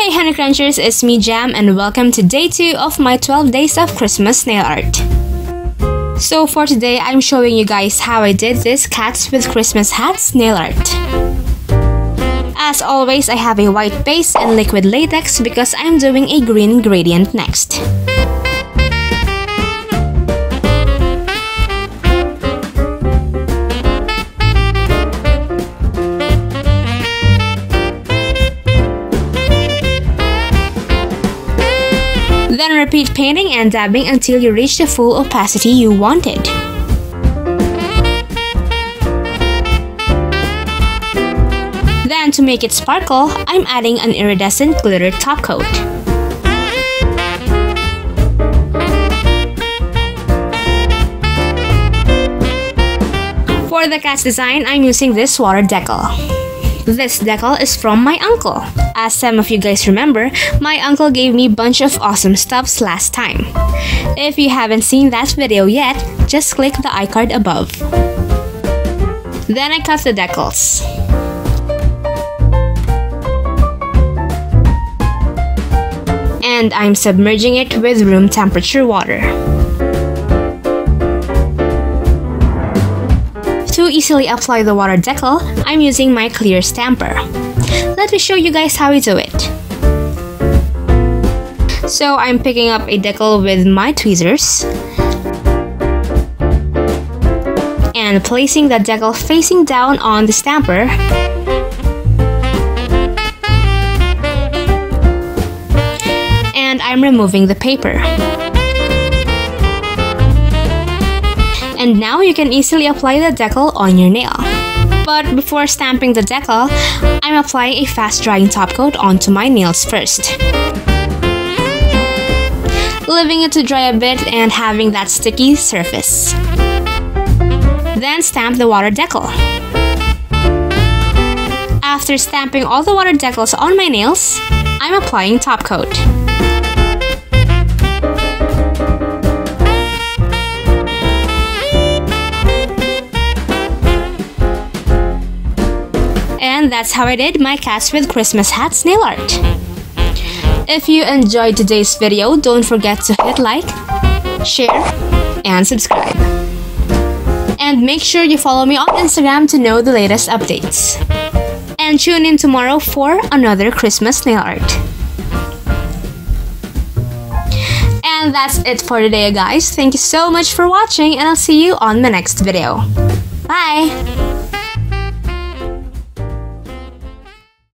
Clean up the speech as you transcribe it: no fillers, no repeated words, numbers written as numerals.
Hey honeycrunchers, it's me Jham and welcome to day 2 of my 12 days of Christmas nail art. So for today, I'm showing you guys how I did this cats with Christmas hats nail art. As always, I have a white base and liquid latex because I'm doing a green gradient next. Then repeat painting and dabbing until you reach the full opacity you wanted. Then to make it sparkle, I'm adding an iridescent glitter top coat. For the cat's design, I'm using this water decal. This decal is from my uncle. As some of you guys remember, my uncle gave me a bunch of awesome stuffs last time. If you haven't seen that video yet, just click the iCard above. Then I cut the decals. And I'm submerging it with room temperature water. To easily apply the water decal, I'm using my clear stamper. Let me show you guys how we do it. So I'm picking up a decal with my tweezers and placing the decal facing down on the stamper. And I'm removing the paper. And now you can easily apply the decal on your nail. But before stamping the decal, I'm applying a fast drying top coat onto my nails first. Leaving it to dry a bit and having that sticky surface. Then stamp the water decal. After stamping all the water decals on my nails, I'm applying top coat. And that's how I did my cats with Christmas hats nail art. If you enjoyed today's video, don't forget to hit like, share, and subscribe. And make sure you follow me on Instagram to know the latest updates. And tune in tomorrow for another Christmas nail art. And that's it for today guys. Thank you so much for watching and I'll see you on the next video. Bye!